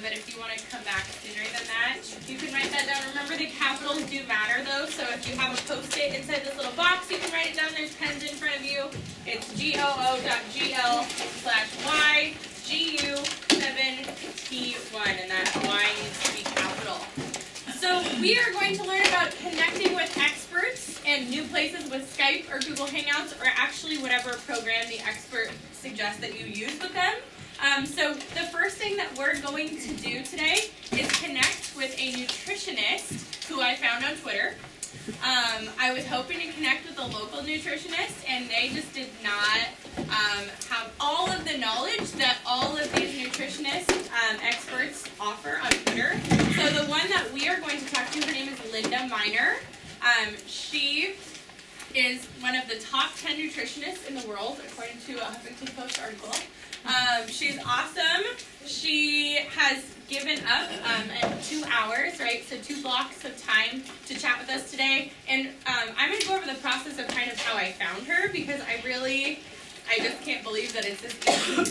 but if you want to come back sooner than that, you can write that down. Remember, the capitals do matter, though, so if you have a Post-it inside this little box, you can write it down. There's pens in front of you. It's GOO.GL/YGU7T1, and that Y needs to be capital. So we are going to learn about connecting with experts and new places with Skype or Google Hangouts, or actually whatever program the expert suggests that you use with them. So the first thing that we're going to do today is connect with a nutritionist who I found on Twitter. I was hoping to connect with a local nutritionist, and they just did not have all of the knowledge that all of these nutritionist experts offer on Twitter. So the one that we are going to talk to, her name is Linda Miner. She is one of the top 10 nutritionists in the world, according to a Huffington Post article. She's awesome. She has given up 2 hours, right? So 2 blocks of time to chat with us today. And I'm going to go over the process of kind of how I found her, because I just can't believe that it's this easy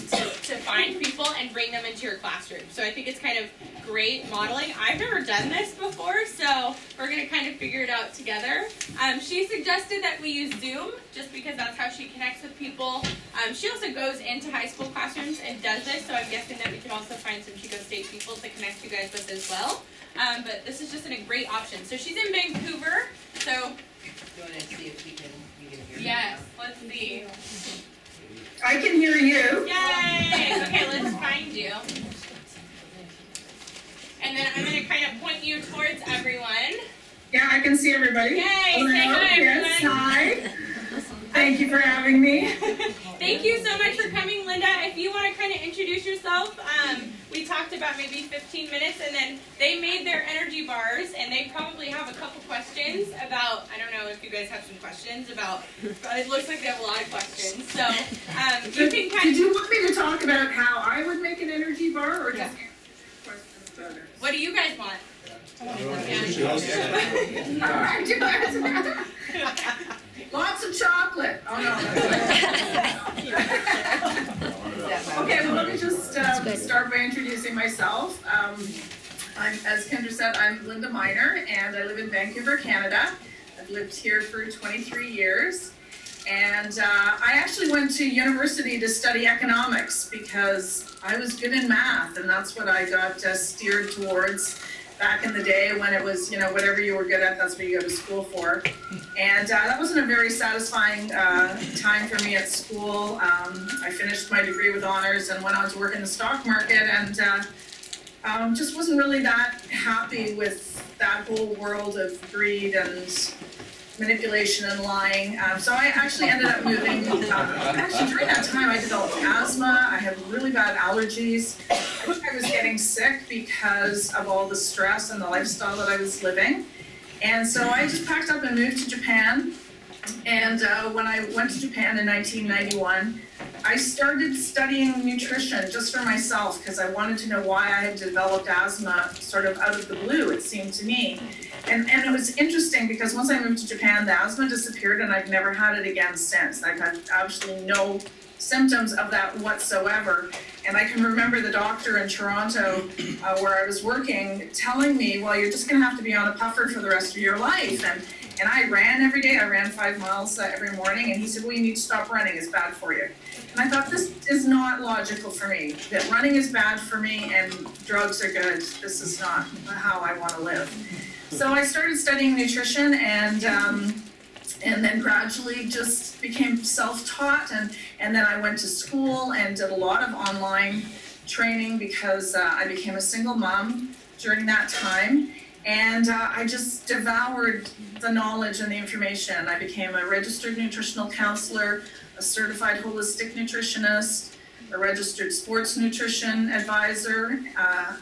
to find people and bring them into your classroom. So I think it's kind of great modeling. I've never done this before, so we're going to kind of figure it out together. She suggested that we use Zoom, just because that's how she connects with people. She also goes into high school classrooms and does this, so I'm guessing that we can also find some Chico State people to connect you guys with as well. But this is just a great option. So she's in Vancouver, so... Go ahead and see if we can hear you. Yes, let's see. I can hear you. Yay! Okay, let's find you. And then I'm going to kind of point you towards everyone. Yeah, I can see everybody. Yay! Hello. Say hi, everyone. Yes, hi. Thank you for having me. Thank you so much for coming, Linda. If you want to kind of introduce yourself, we talked about maybe 15 minutes, and then they made their energy bars, and they probably have a couple questions about, I don't know if you guys have some questions about, but it looks like they have a lot of questions. So you can kind of... Did you want me to talk about how I would make an energy bar, or just answer questions about it? What do you guys want? Lots of chocolate. Oh no. Okay, well let me just start by introducing myself. As Kendra said, I'm Linda Miner, and I live in Vancouver, Canada. I've lived here for 23 years. And I actually went to university to study economics because I was good in math, and that's what I got steered towards back in the day when it was, whatever you were good at, that's what you go to school for. And that wasn't a very satisfying time for me at school. I finished my degree with honors and went on to work in the stock market, and just wasn't really that happy with that whole world of greed and manipulation and lying. So I actually ended up moving. Actually, during that time, I developed asthma. I had really bad allergies. I think I was getting sick because of all the stress and the lifestyle that I was living. And so I just packed up and moved to Japan. And when I went to Japan in 1991, I started studying nutrition just for myself because I wanted to know why I had developed asthma sort of out of the blue, it seemed to me. And it was interesting because once I moved to Japan, the asthma disappeared and I've never had it again since. I've had absolutely no symptoms of that whatsoever. And I can remember the doctor in Toronto where I was working telling me, well, you're just gonna have to be on a puffer for the rest of your life. And I ran every day. I ran 5 miles every morning. And he said, well, you need to stop running. It's bad for you. And I thought, this is not logical for me. That running is bad for me and drugs are good. This is not how I want to live. So I started studying nutrition and then gradually just became self-taught. And then I went to school and did a lot of online training because I became a single mom during that time. And I just devoured the knowledge and the information. I became a registered nutritional counselor, a certified holistic nutritionist, a registered sports nutrition advisor,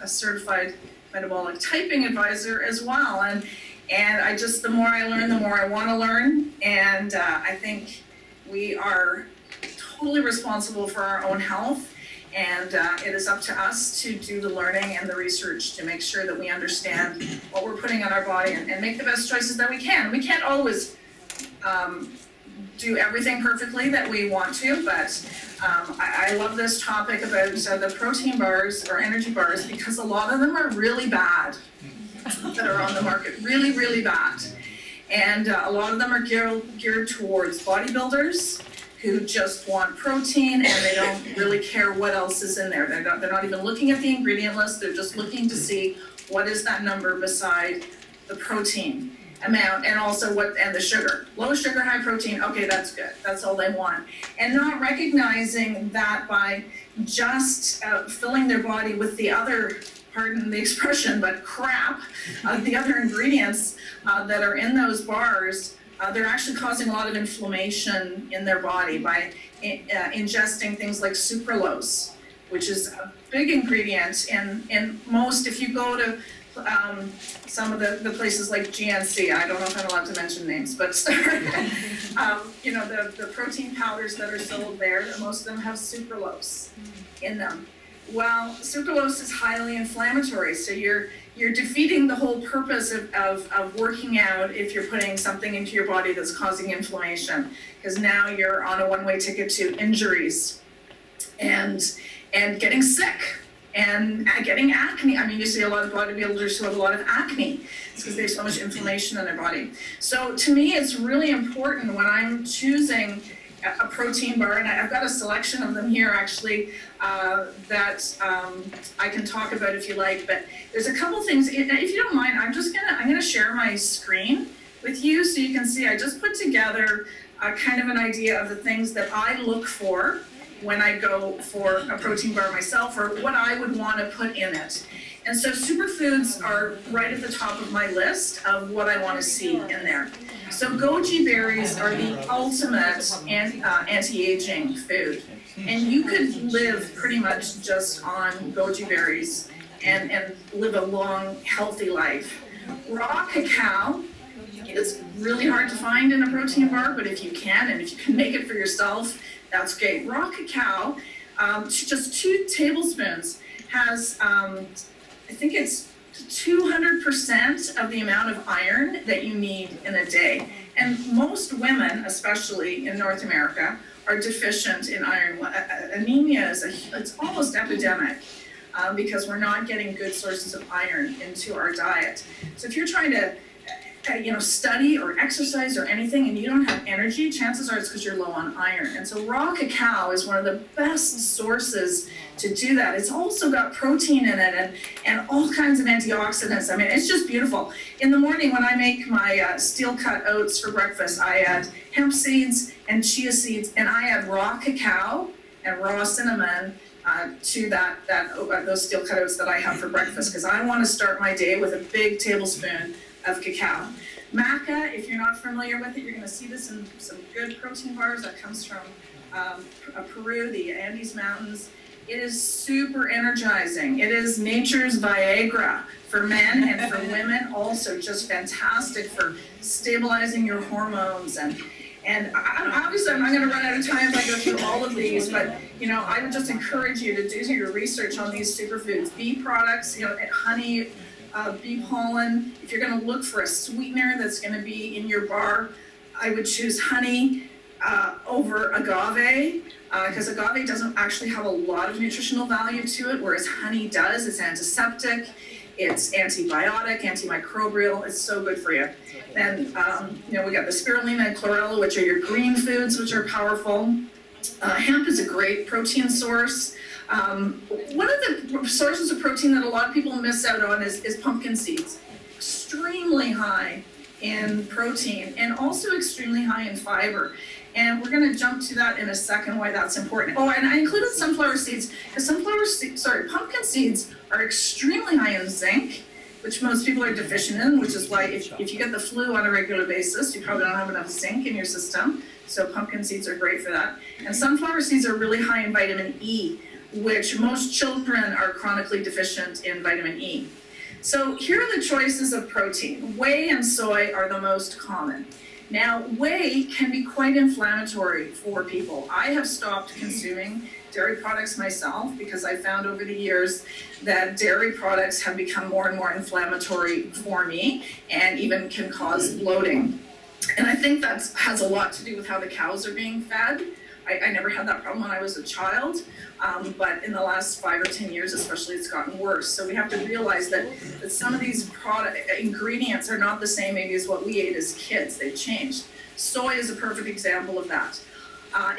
a certified metabolic typing advisor as well. And I just, the more I learn, the more I want to learn. And I think we are totally responsible for our own health. And it is up to us to do the learning and the research to make sure that we understand what we're putting on our body and make the best choices that we can. We can't always do everything perfectly that we want to, but I love this topic about the protein bars or energy bars because a lot of them are really bad that are on the market, really, really bad. And a lot of them are geared towards bodybuilders who just want protein and they don't really care what else is in there. They're not even looking at the ingredient list, they're just looking to see what is that number beside the protein amount and also and the sugar. Low sugar, high protein, okay, that's good. That's all they want. And not recognizing that by just filling their body with the other, pardon the expression, but crap, the other ingredients that are in those bars, they're actually causing a lot of inflammation in their body by ingesting things like sucralose, which is a big ingredient in most, if you go to some of the places like GNC, I don't know if I'm allowed to mention names, but you know, the protein powders that are sold there, most of them have sucralose in them. Well, sucralose is highly inflammatory, so you're defeating the whole purpose of working out if you're putting something into your body that's causing inflammation, because now you're on a one-way ticket to injuries and getting sick. And getting acne. I mean, you see a lot of bodybuilders who have a lot of acne. It's because they have so much inflammation in their body. So to me, it's really important when I'm choosing a protein bar, and I've got a selection of them here actually that I can talk about if you like. But there's a couple things. If you don't mind, I'm gonna share my screen with you so you can see. I just put together kind of an idea of the things that I look for when I go for a protein bar myself, or what I would want to put in it. And so superfoods are right at the top of my list of what I want to see in there. So goji berries are the ultimate anti-aging food. And you could live pretty much just on goji berries and live a long, healthy life. Raw cacao is really hard to find in a protein bar, but if you can, and if you can make it for yourself, that's great. Raw cacao, just 2 tablespoons, has, I think it's 200% of the amount of iron that you need in a day. And most women, especially in North America, are deficient in iron. Anemia it's almost epidemic because we're not getting good sources of iron into our diet. So if you're trying to study or exercise or anything and you don't have energy, chances are it's because you're low on iron. And so raw cacao is one of the best sources to do that. It's also got protein in it and all kinds of antioxidants. I mean, it's just beautiful. In the morning when I make my steel cut oats for breakfast, I add hemp seeds and chia seeds, and I add raw cacao and raw cinnamon to those steel cut oats that I have for breakfast, because I want to start my day with a big tablespoon of cacao. Maca, if you're not familiar with it, you're going to see this in some good protein bars that comes from Peru, the Andes Mountains. It is super energizing. It is nature's Viagra for men and for women, also just fantastic for stabilizing your hormones. And obviously I'm not going to run out of time if I go through all of these, but I would just encourage you to do your research on these superfoods. Bee products, honey, bee pollen. If you're going to look for a sweetener that's going to be in your bar, I would choose honey over agave, because agave doesn't actually have a lot of nutritional value to it, whereas honey does. It's antiseptic, it's antibiotic, antimicrobial. It's so good for you. Then we got the spirulina and chlorella, which are your green foods, which are powerful. Hemp is a great protein source. One of the sources of protein that a lot of people miss out on is pumpkin seeds. Extremely high in protein and also extremely high in fiber. And we're going to jump to that in a second, why that's important. Oh, and I included sunflower seeds, because pumpkin seeds are extremely high in zinc, which most people are deficient in, which is why if you get the flu on a regular basis, you probably don't have enough zinc in your system. So pumpkin seeds are great for that. And sunflower seeds are really high in vitamin E, which most children are chronically deficient in vitamin E. So here are the choices of protein. Whey and soy are the most common. Now, whey can be quite inflammatory for people. I have stopped consuming dairy products myself because I found over the years that dairy products have become more and more inflammatory for me and even can cause bloating. And I think that has a lot to do with how the cows are being fed. I never had that problem when I was a child, but in the last 5 or 10 years especially, it's gotten worse. So we have to realize that some of these ingredients are not the same maybe as what we ate as kids. They've changed. Soy is a perfect example of that.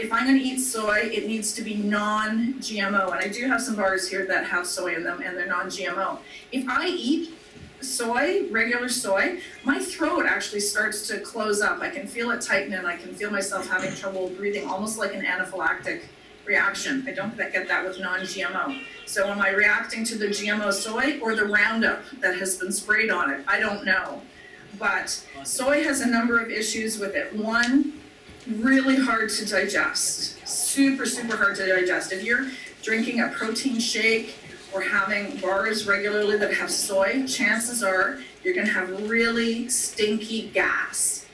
If I'm going to eat soy, it needs to be non-GMO. And I do have some bars here that have soy in them and they're non-GMO. If I eat soy, regular soy, my throat actually starts to close up. I can feel it tighten and I can feel myself having trouble breathing, almost like an anaphylactic reaction. I don't get that with non-GMO. So am I reacting to the GMO soy or the Roundup that has been sprayed on it? I don't know. But soy has a number of issues with it. One, really hard to digest. Super, super hard to digest. If you're drinking a protein shake or having bars regularly that have soy, chances are you're gonna have really stinky gas.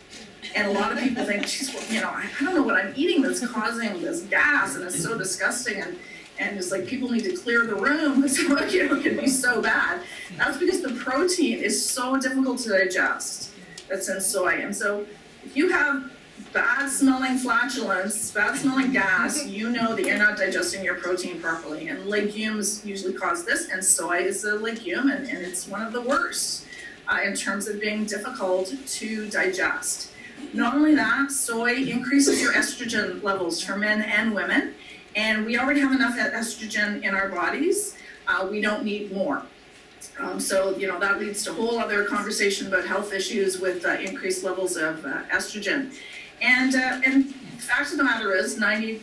And a lot of people think, geez, well, you know, I don't know what I'm eating that's causing this gas and it's so disgusting and it's like people need to clear the room. It's like, you know, it can be so bad. That's because the protein is so difficult to digest that's in soy. And so if you have bad smelling flatulence, bad smelling gas, you know that you're not digesting your protein properly. And legumes usually cause this, and soy is a legume, and it's one of the worst in terms of being difficult to digest. Not only that, soy increases your estrogen levels for men and women, and we already have enough estrogen in our bodies. We don't need more. So, you know, that leads to a whole other conversation about health issues with increased levels of estrogen. And the fact of the matter is 90%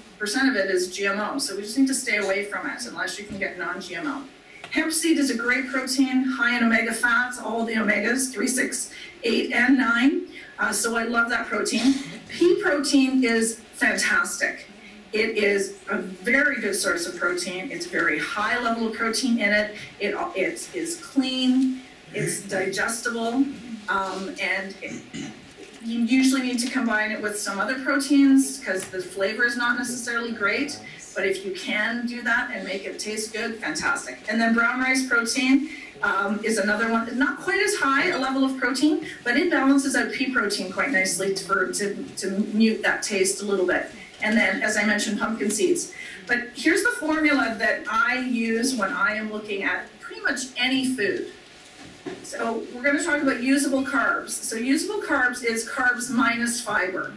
of it is GMO, so we just need to stay away from it unless you can get non-GMO. Hemp seed is a great protein, high in omega fats, all the omegas, 3, 6, 8, and 9. So I love that protein. Pea protein is fantastic. It is a very good source of protein. It's a very high level of protein in it. It is clean, it's digestible, and you usually need to combine it with some other proteins because the flavor is not necessarily great, but if you can do that and make it taste good, fantastic. And then brown rice protein is another one, not quite as high a level of protein, but it balances out pea protein quite nicely to mute that taste a little bit. And then, as I mentioned, pumpkin seeds. But here's the formula that I use when I am looking at pretty much any food. So we're going to talk about usable carbs. So usable carbs is carbs minus fiber.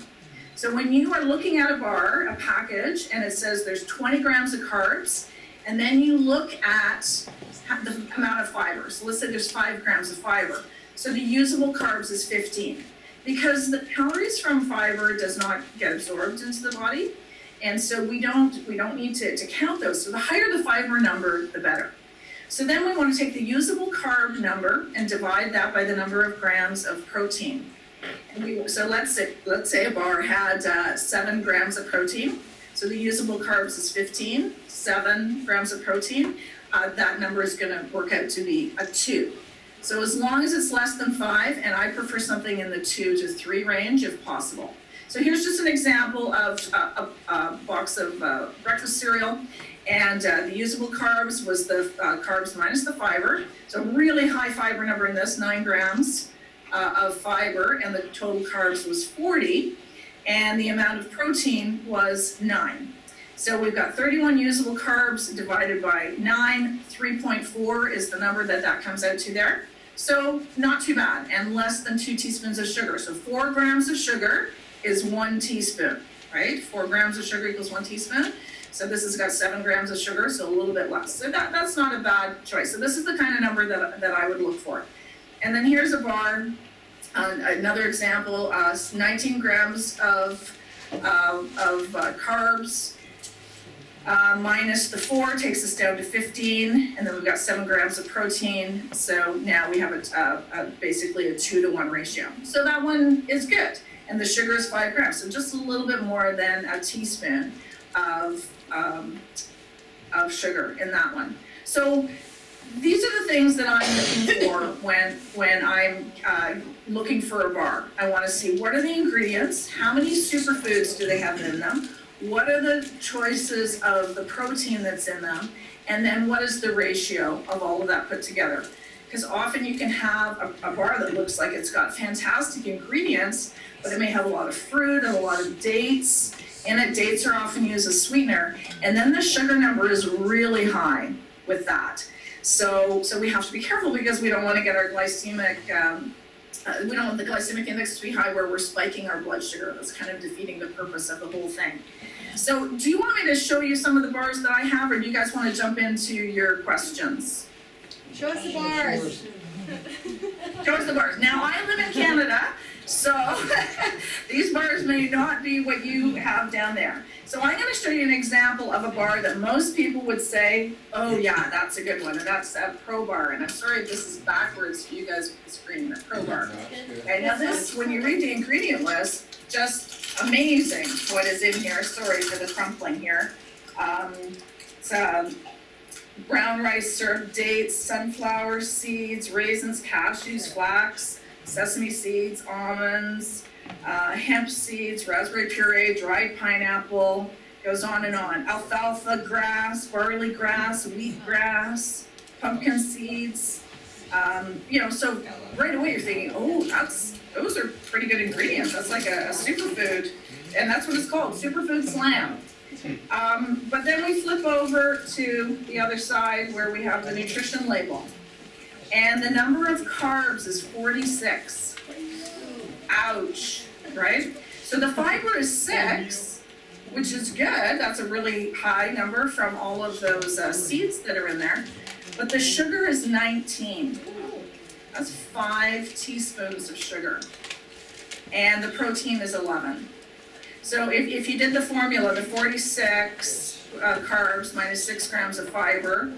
So when you are looking at a bar, a package, and it says there's 20 grams of carbs, and then you look at the amount of fiber. So let's say there's 5 grams of fiber. So the usable carbs is 15. Because the calories from fiber does not get absorbed into the body, and so we don't need to count those. So the higher the fiber number, the better. So then we want to take the usable carb number and divide that by the number of grams of protein. And so let's say a bar had 7 grams of protein. So the usable carbs is 15, 7 grams of protein. That number is going to work out to be a 2. So as long as it's less than 5, and I prefer something in the 2 to 3 range if possible. So here's just an example of a box of breakfast cereal, and the usable carbs was the carbs minus the fiber. So really high fiber number in this, 9 grams of fiber, and the total carbs was 40, and the amount of protein was 9. So we've got 31 usable carbs divided by 9, 3.4 is the number that comes out to there. So not too bad, and less than 2 teaspoons of sugar. So 4 grams of sugar is 1 teaspoon, right? 4 grams of sugar equals 1 teaspoon. So this has got 7 grams of sugar, so a little bit less. So that's not a bad choice. So this is the kind of number that I would look for. And then here's a bar, another example, 19 grams of carbs. Minus the 4 takes us down to 15, and then we've got 7 grams of protein. So now we have basically a 2 to 1 ratio. So that one is good. And the sugar is 5 grams, so just a little bit more than a teaspoon of sugar in that one. So these are the things that I'm looking for when I'm looking for a bar. I want to see what are the ingredients, how many superfoods do they have in them, what are the choices of the protein that's in them, and then what is the ratio of all of that put together. because often you can have a bar that looks like it's got fantastic ingredients, but it may have a lot of fruit and a lot of dates in it. Dates are often used as sweetener, and then the sugar number is really high with that. So we have to be careful because we don't want to get our glycemic, we don't want the glycemic index to be high where we're spiking our blood sugar. That's kind of defeating the purpose of the whole thing. So do you want me to show you some of the bars that I have, or do you guys want to jump into your questions? Show us the bars. Show us the bars. Now, I live in Canada, so these bars may not be what you have down there. So I'm going to show you an example of a bar that most people would say, oh yeah, that's a good one, and that's a Pro Bar. And I'm sorry if this is backwards for you guys with the screen, a Pro Bar. Okay, now this, when you read the ingredient list, just amazing what is in here. Sorry for the crumpling here. It's brown rice syrup, dates, sunflower seeds, raisins, cashews, flax, sesame seeds, almonds, hemp seeds, raspberry puree, dried pineapple, goes on and on. Alfalfa grass, barley grass, wheat grass, pumpkin seeds. So right away you're thinking, oh, those are pretty good ingredients. That's like a superfood, and that's what it's called, Superfood Slam. But then we flip over to the other side where we have the nutrition label. And the number of carbs is 46. Ouch, right? So the fiber is 6, which is good. That's a really high number from all of those seeds that are in there. But the sugar is 19. That's 5 teaspoons of sugar. And the protein is 11. So if you did the formula, the 46 carbs minus 6 grams of fiber,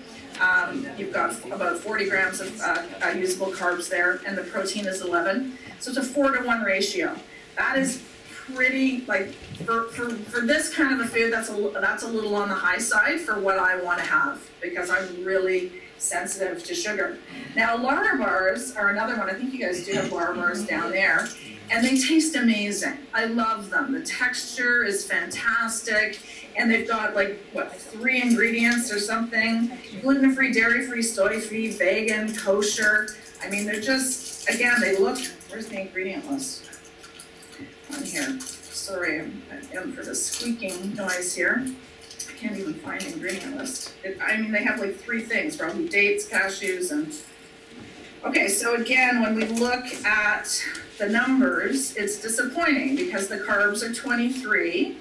you've got about 40 grams of usable carbs there, and the protein is 11. So it's a 4-to-1 ratio. That is pretty, like, for this kind of a food, that's a little on the high side for what I want to have, because I'm really sensitive to sugar. Now, Lara bars are another one. I think you guys do have Lara bars down there. And they taste amazing. I love them. The texture is fantastic. And they've got 3 ingredients or something. Gluten-free, dairy-free, soy-free, vegan, kosher. I mean, they're just, again, they look, where's the ingredient list? On here. Sorry, I'm for the squeaking noise here. I can't even find the ingredient list. They have 3 things, probably dates, cashews, and... Okay, so again, when we look at the numbers, it's disappointing because the carbs are 23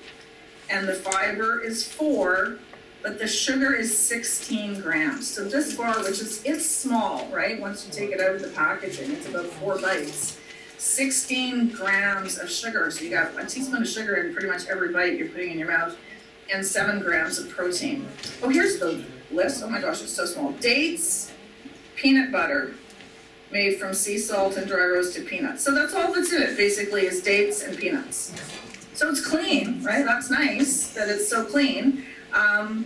and the fiber is 4, but the sugar is 16 grams. So this bar, it's small, right? Once you take it out of the packaging, it's about 4 bites. 16 grams of sugar. So you got a teaspoon of sugar in pretty much every bite you're putting in your mouth, and 7 grams of protein. Oh, here's the list. Oh my gosh, it's so small. Dates, peanut butter, made from sea salt and dry roasted peanuts. So that's all that's in it, basically, is dates and peanuts. So it's clean, right? That's nice that it's so clean,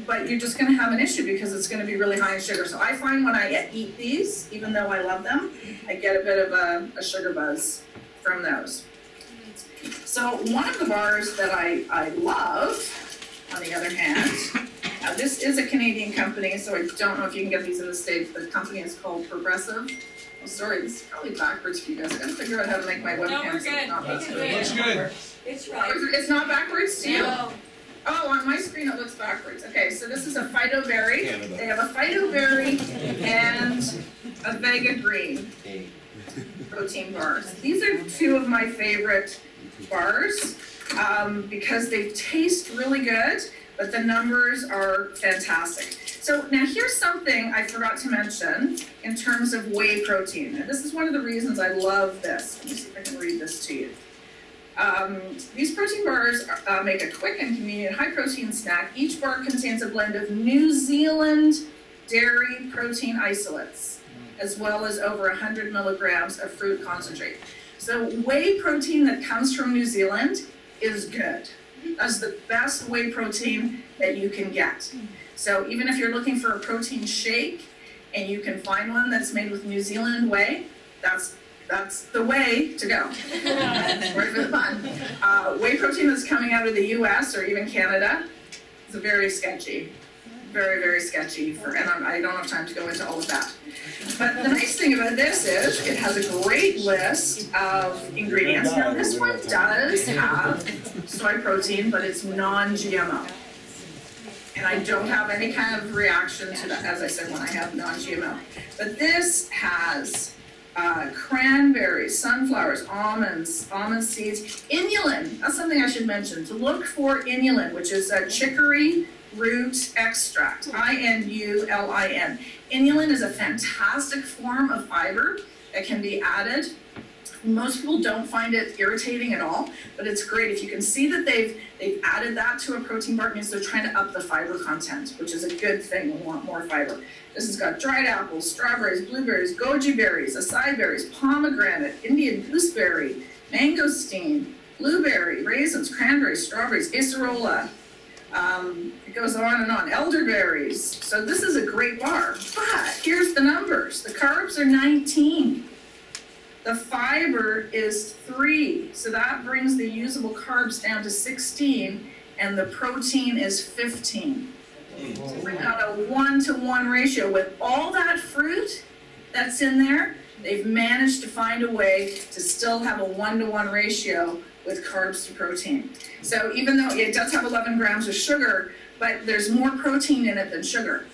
but you're just gonna have an issue because it's gonna be really high in sugar. So I find when I eat these, even though I love them, I get a bit of a sugar buzz from those. So one of the bars that I love, on the other hand, this is a Canadian company, so I don't know if you can get these in the States. The company is called Progressive. Oh, sorry, this is probably backwards for you guys. I gotta figure out how to make my webcam. No, we're good. Not Looks good. It's right. It's not backwards to you? No. Oh, on my screen it looks backwards. Okay, so this is a Phyto Berry. They have a Phyto Berry and a Vega Green protein bars. These are 2 of my favorite bars because they taste really good, but the numbers are fantastic. So now here's something I forgot to mention in terms of whey protein. And this is one of the reasons I love this. Let me see if I can read this to you. These protein bars make a quick and convenient high protein snack. Each bar contains a blend of New Zealand dairy protein isolates, as well as over 100 milligrams of fruit concentrate. So whey protein that comes from New Zealand is good. That's the best whey protein that you can get. So even if you're looking for a protein shake and you can find one that's made with New Zealand whey, that's the way to go. Sorry for the fun. Whey protein that's coming out of the US or even Canada is very sketchy. very, very sketchy and I don't have time to go into all of that. But the nice thing about this is it has a great list of ingredients. Now this one does have soy protein, but it's non-GMO. And I don't have any kind of reaction to that, as I said, when I have non-GMO. But this has cranberries, sunflowers, almonds, almond seeds, inulin. That's something I should mention. To look for inulin, which is a chicory root extract, INULIN. Inulin is a fantastic form of fiber that can be added. Most people don't find it irritating at all, but it's great. If you can see that they've added that to a protein bar, it means they're trying to up the fiber content, which is a good thing. We want more fiber. This has got dried apples, strawberries, blueberries, goji berries, acai berries, pomegranate, Indian gooseberry, mangosteen, blueberry, raisins, cranberries, strawberries, acerola. It goes on and on. Elderberries. So this is a great bar. But here's the numbers. The carbs are 19. The fiber is 3. So that brings the usable carbs down to 16. And the protein is 15. So we've got a 1-to-1 ratio. With all that fruit that's in there, they've managed to find a way to still have a 1-to-1 ratio with carbs to protein. So even though it does have 11 grams of sugar, but there's more protein in it than sugar.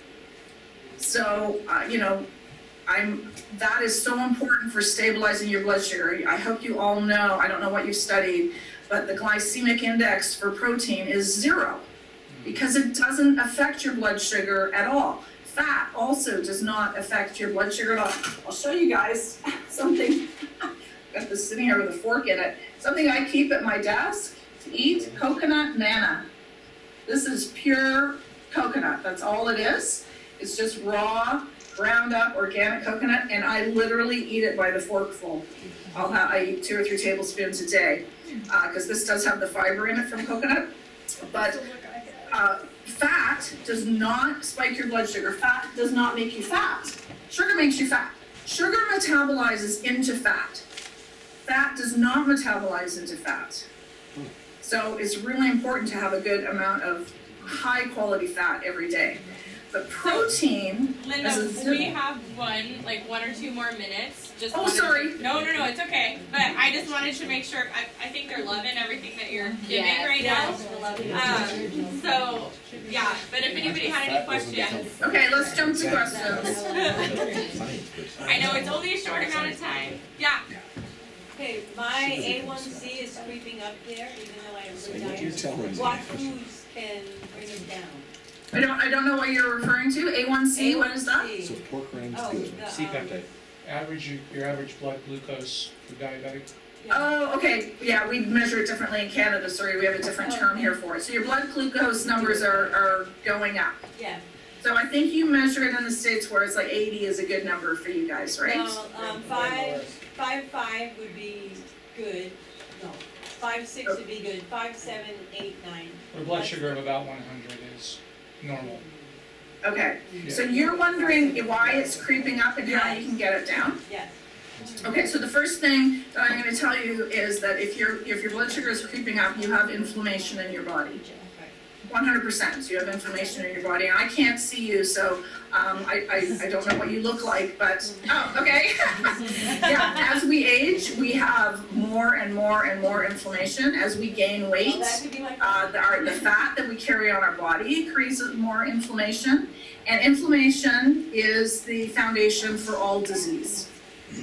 So, that is so important for stabilizing your blood sugar. I hope you all know, I don't know what you've studied, but the glycemic index for protein is 0 because it doesn't affect your blood sugar at all. Fat also does not affect your blood sugar at all. I'll show you guys something. I've got this sitting here with a fork in it. Something I keep at my desk to eat, coconut manna. This is pure coconut, that's all it is. It's just raw, ground up, organic coconut, and I literally eat it by the forkful. I eat 2 or 3 tablespoons a day, because this does have the fiber in it from coconut. But fat does not spike your blood sugar. Fat does not make you fat. Sugar makes you fat. Sugar metabolizes into fat. Fat does not metabolize into fat. So it's really important to have a good amount of high quality fat every day. But protein. Linda, we have 1 or 2 more minutes. Sorry. No, it's okay. But I just wanted to make sure. I think they're loving everything that you're giving right now. So yeah. But if anybody had any questions. Okay, let's jump to questions. I know it's only a short amount of time. Yeah. Okay, my A1C is creeping up there, even though I have a diet. What foods can bring it down? I don't know what you're referring to. A1C, what is that? So pork rinds good. C-peptide. Your average blood glucose for diabetic. Oh, okay. Yeah, we measure it differently in Canada. Sorry, we have a different term here for it. So your blood glucose numbers are going up. Yeah. So I think you measure it in the States where it's like 80 is a good number for you guys, right? No, 5.5 would be good. No, 5.6 would be good. 5.7, 8, 9. A blood sugar of about 100 is normal. Okay. So you're wondering why it's creeping up and how you can get it down? Yes. Okay, so the first thing that I'm going to tell you is that if your blood sugar is creeping up, you have inflammation in your body. 100%. You have inflammation in your body, and I can't see you, so I don't know what you look like, but okay. Yeah, as we age, we have more and more and more inflammation. As we gain weight, the fat that we carry on our body increases more inflammation, and inflammation is the foundation for all disease.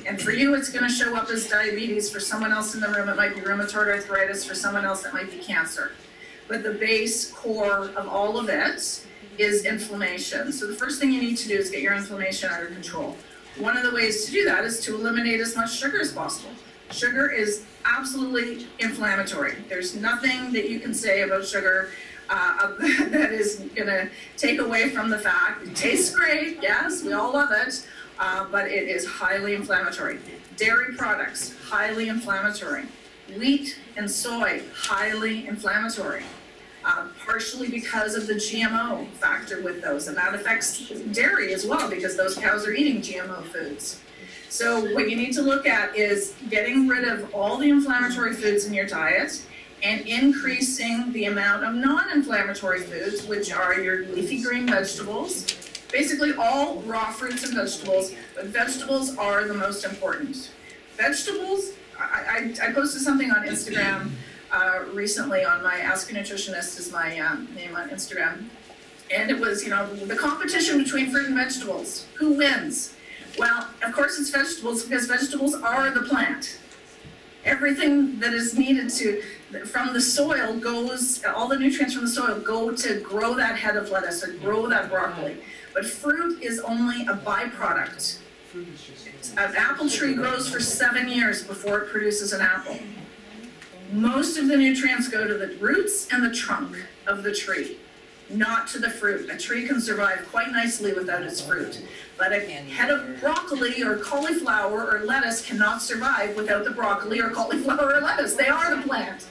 And for you, it's going to show up as diabetes. For someone else in the room, it might be rheumatoid arthritis. For someone else, it might be cancer. But the base core of all of it is inflammation. So the first thing you need to do is get your inflammation under control. One of the ways to do that is to eliminate as much sugar as possible. Sugar is absolutely inflammatory. There's nothing that you can say about sugar that is going to take away from the fact. It tastes great, yes, we all love it, but it is highly inflammatory. Dairy products, highly inflammatory. Wheat and soy, highly inflammatory, partially because of the GMO factor with those, and that affects dairy as well because those cows are eating GMO foods. So what you need to look at is getting rid of all the inflammatory foods in your diet and increasing the amount of non-inflammatory foods, which are your leafy green vegetables, basically all raw fruits and vegetables, but vegetables are the most important. Vegetables, I posted something on Instagram recently on my Ask a Nutritionist is my name on Instagram. And it was, the competition between fruit and vegetables. Who wins? Well, of course it's vegetables because vegetables are the plant. Everything that is needed from the soil all the nutrients from the soil go to grow that head of lettuce or grow that broccoli. But fruit is only a byproduct. An apple tree grows for 7 years before it produces an apple. Most of the nutrients go to the roots and the trunk of the tree, not to the fruit. A tree can survive quite nicely without its fruit. But a head of broccoli or cauliflower or lettuce cannot survive without the broccoli or cauliflower or lettuce. They are the plant.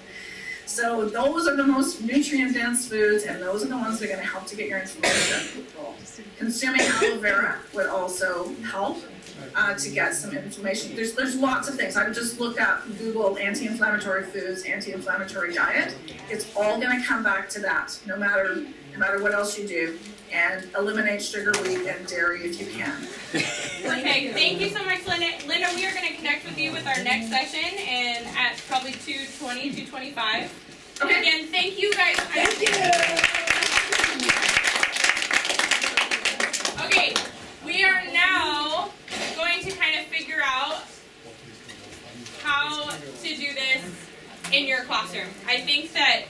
So those are the most nutrient-dense foods, and those are the ones that are going to help to get your inflammation under control. Consuming aloe vera would also help to get some inflammation. There's lots of things. I would just look up Google anti-inflammatory foods, anti-inflammatory diet. It's all going to come back to that, no matter what else you do. And eliminate sugar, wheat, and dairy if you can. Okay, thank you so much, Linda. Linda, we are going to connect with you with our next session and at probably 2:20, 2:25. Okay. Again, thank you guys. Thank you. Okay, we are now going to kind of figure out how to do this in your classroom. I think that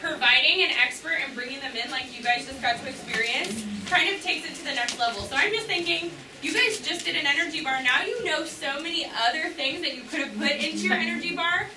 providing an expert and bringing them in like you guys just got to experience kind of takes it to the next level. So I'm just thinking, you guys just did an energy bar. Now you know so many other things that you could have put into your energy bar.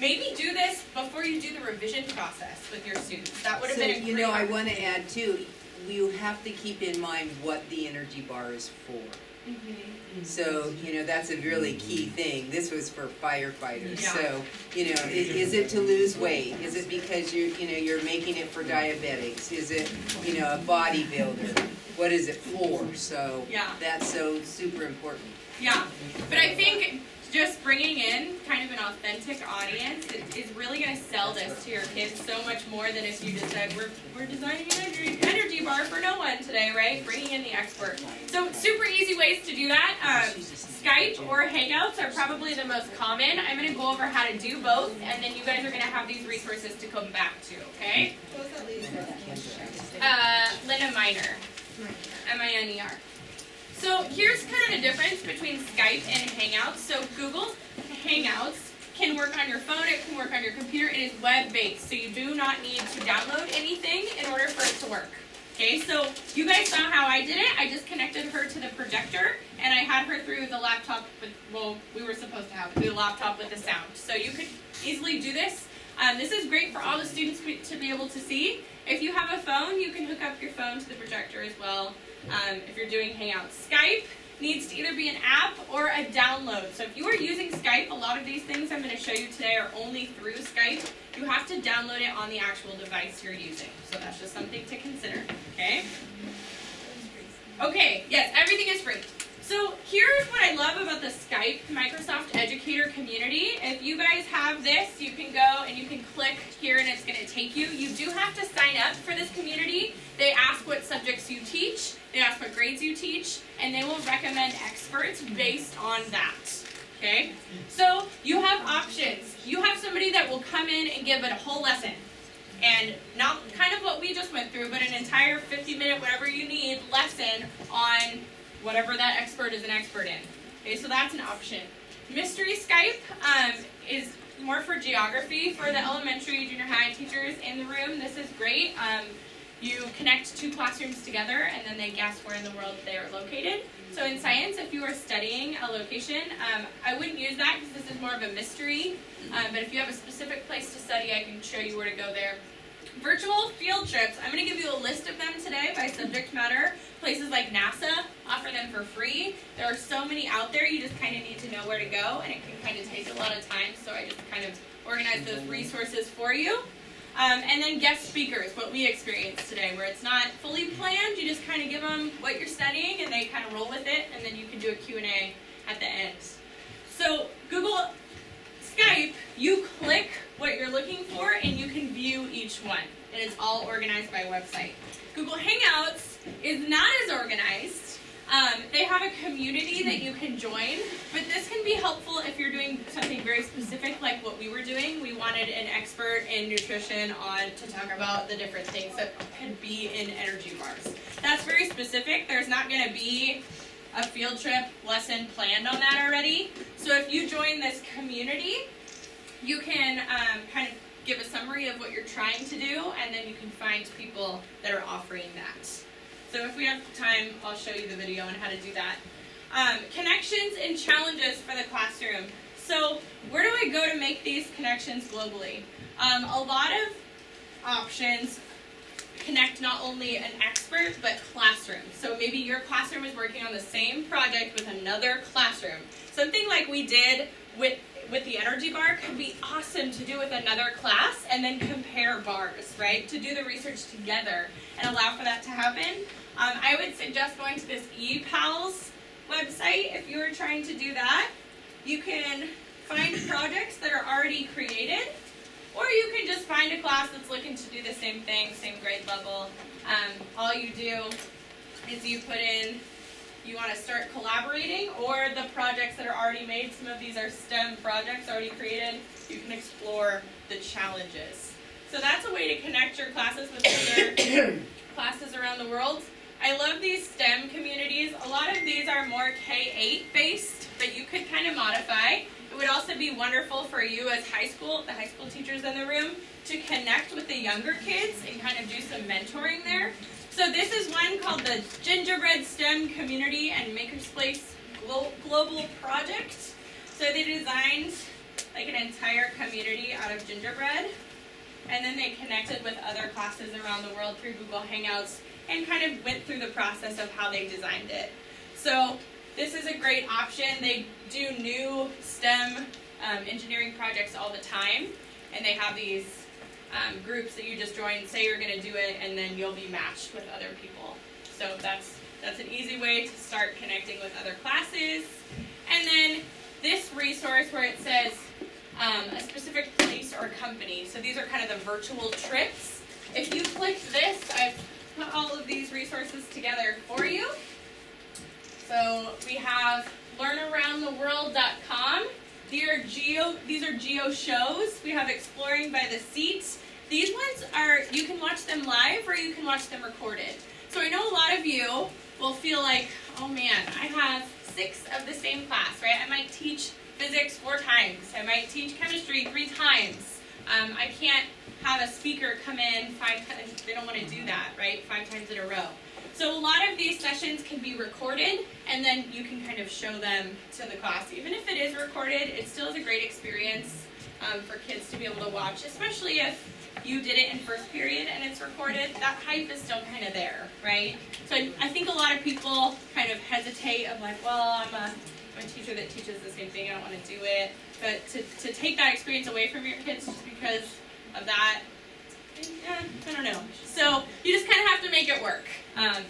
Maybe do this before you do the revision process with your students. That would have been a great I want to add too, you have to keep in mind what the energy bar is for. Mm-hmm. So, that's a really key thing. This was for firefighters. Yeah. So, is it to lose weight? Is it because you're making it for diabetics? Is it, a bodybuilder? What is it for? So, Yeah. that's so super important. Yeah, but I think just bringing in kind of an authentic audience is really going to sell this to your kids so much more than if you just said, we're designing an energy bar for no one today, right? Bringing in the expert. So super easy ways to do that. Skype or Hangouts are probably the most common. I'm going to go over how to do both, and then you guys are going to have these resources to come back to, okay? Linda Miner. M-I-N-E-R. So here's kind of the difference between Skype and Hangouts. So Google Hangouts can work on your phone, it can work on your computer, it is web-based, so you do not need to download anything in order for it to work. Okay, so you guys saw how I did it. I just connected her to the projector, and I had her through the laptop with, we were supposed to have the laptop with the sound. So you could easily do this. This is great for all the students to be able to see. If you have a phone, you can hook up your phone to the projector as well. If you're doing Hangouts. Skype needs to either be an app or a download. So if you are using Skype, a lot of these things I'm going to show you today are only through Skype. You have to download it on the actual device you're using. So that's just something to consider, okay? Okay, yes, everything is free. So here's what I love about the Skype Microsoft Educator community. If you guys have this, you can go and you can click here and it's going to take you. You do have to sign up for this community. They ask what subjects you teach, they ask what grades you teach, and they will recommend experts based on that. Okay? So you have options. You have somebody that will come in and give it a whole lesson. And not kind of what we just went through, but an entire 50-minute, whatever you need, lesson on whatever that expert is an expert in. Okay, so that's an option. Mystery Skype is more for geography for the elementary, junior high teachers in the room. This is great. You connect two classrooms together and then they guess where in the world they are located. So in science, if you are studying a location, I wouldn't use that because this is more of a mystery. But if you have a specific place to study, I can show you where to go there. Virtual field trips. I'm going to give you a list of them today by subject matter. Places like NASA offer them for free. There are so many out there, you just kind of need to know where to go, and it can kind of take a lot of time, so I just kind of organize those resources for you. And then guest speakers, what we experienced today, where it's not fully planned, you just kind of give them what you're studying, and they kind of roll with it, and then you can do a Q&A at the end. So Google Skype, you click what you're looking for and you can view each one. And it's all organized by website. Google Hangouts is not as organized. They have a community that you can join, but this can be helpful if you're doing something very specific like what we were doing. We wanted an expert in nutrition to talk about the different things that could be in energy bars. That's very specific. There's not going to be a field trip lesson planned on that already. So if you join this community, you can kind of give a summary of what you're trying to do, and then you can find people that are offering that. So if we have time, I'll show you the video on how to do that. Connections and challenges for the classroom. So where do I go to make these connections globally? A lot of options connect not only an expert, but classrooms. So maybe your classroom is working on the same project with another classroom. Something like we did with the energy bar could be awesome to do with another class and then compare bars, right? To do the research together and allow for that to happen. I would suggest going to this ePals website if you were trying to do that. You can find projects that are already created, or you can just find a class that's looking to do the same thing, same grade level. All you do is you put in you want to start collaborating, or the projects that are already made. Some of these are STEM projects already created. You can explore the challenges. So that's a way to connect your classes with other classes around the world. I love these STEM communities. A lot of these are more K-8 based, but you could kind of modify. It would also be wonderful for you as the high school teachers in the room, to connect with the younger kids and kind of do some mentoring there. So this is one called the Gingerbread STEM Community and Makerspace Global Project. So they designed like an entire community out of gingerbread, and then they connected with other classes around the world through Google Hangouts and kind of went through the process of how they designed it. So this is a great option. They do new STEM engineering projects all the time, and they have these groups that you just join, say you're going to do it, and then you'll be matched with other people. So that's an easy way to start connecting with other classes. And then this resource where it says a specific place or company. So these are kind of the virtual trips. If you click this, I've put all of these resources together for you. So we have learnaroundtheworld.com. These are geo shows. We have Exploring by the Seat. These ones are, you can watch them live or you can watch them recorded. So I know a lot of you will feel like, oh man, I have 6 of the same class, right? I might teach physics 4 times. I might teach chemistry 3 times. I can't have a speaker come in 5 times. They don't want to do that, right? 5 times in a row. So a lot of these sessions can be recorded, and then you can kind of show them to the class. Even if it is recorded, it still is a great experience for kids to be able to watch, especially if you did it in first period and it's recorded. That hype is still kind of there, right? So I think a lot of people kind of hesitate of like, well, I'm a teacher that teaches the same thing, I don't want to do it. But to take that experience away from your kids just because of that, I don't know. So you just kind of have to make it work.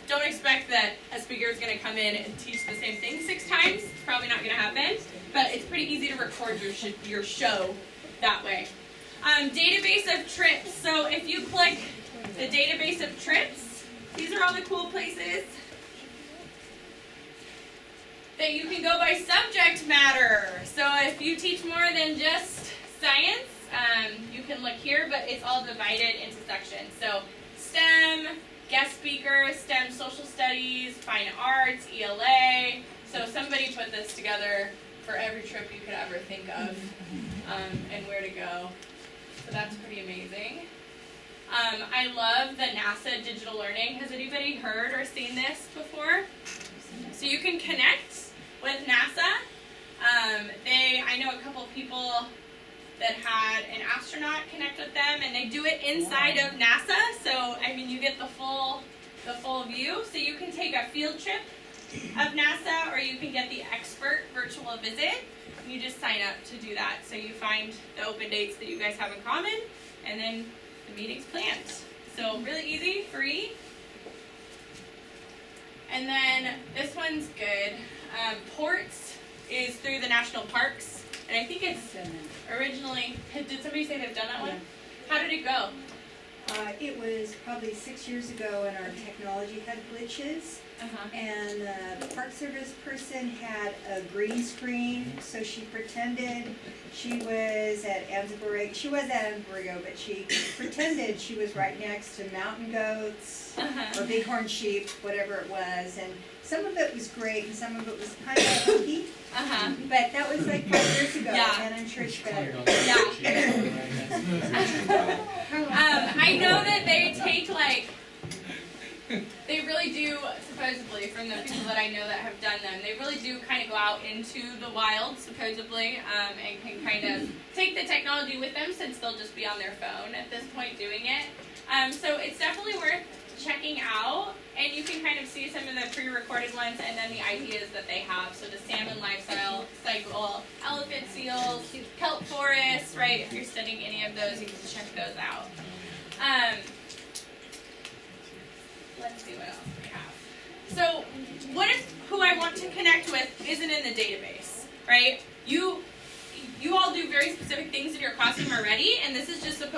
Don't expect that a speaker is going to come in and teach the same thing 6 times. It's probably not going to happen. But it's pretty easy to record your show that way. Database of trips. So if you click the database of trips, these are all the cool places that you can go by subject matter. So if you teach more than just science, you can look here, but it's all divided into sections. So STEM, guest speakers, STEM social studies, fine arts, ELA. So somebody put this together for every trip you could ever think of and where to go. So that's pretty amazing. I love the NASA digital learning. Has anybody heard or seen this before? So you can connect with NASA. I know a couple of people that had an astronaut connect with them, and they do it inside of NASA. So I mean, you get the full view. So you can take a field trip of NASA, or you can get the expert virtual visit. And you just sign up to do that. So you find the open dates that you guys have in common, and then the meeting's planned. So really easy, free. And then this one's good. Ports is through the national parks. And I think it's originally, did somebody say they've done that one? How did it go? It was probably 6 years ago, and our technology had glitches. And the Park Service person had a green screen, so she pretended she was at Anzaborrego. She was at Anzaborrego, but she pretended she was right next to mountain goats or bighorn sheep, whatever it was. And some of it was great, and some of it was kind of funky. But that was like 5 years ago, and I'm sure it's better. I know that they take they really do, supposedly, from the people that I know that have done them, they really do kind of go out into the wild, supposedly, and can kind of take the technology with them since they'll just be on their phone at this point doing it. So it's definitely worth checking out, and you can kind of see some of the pre-recorded ones and then the ideas that they have. So the salmon lifestyle cycle, elephant seals, kelp forests, right? If you're studying any of those, you can check those out. Let's see what else we have. So what if who I want to connect with isn't in the database, right? You all do very specific things in your classroom already, and this is just supposed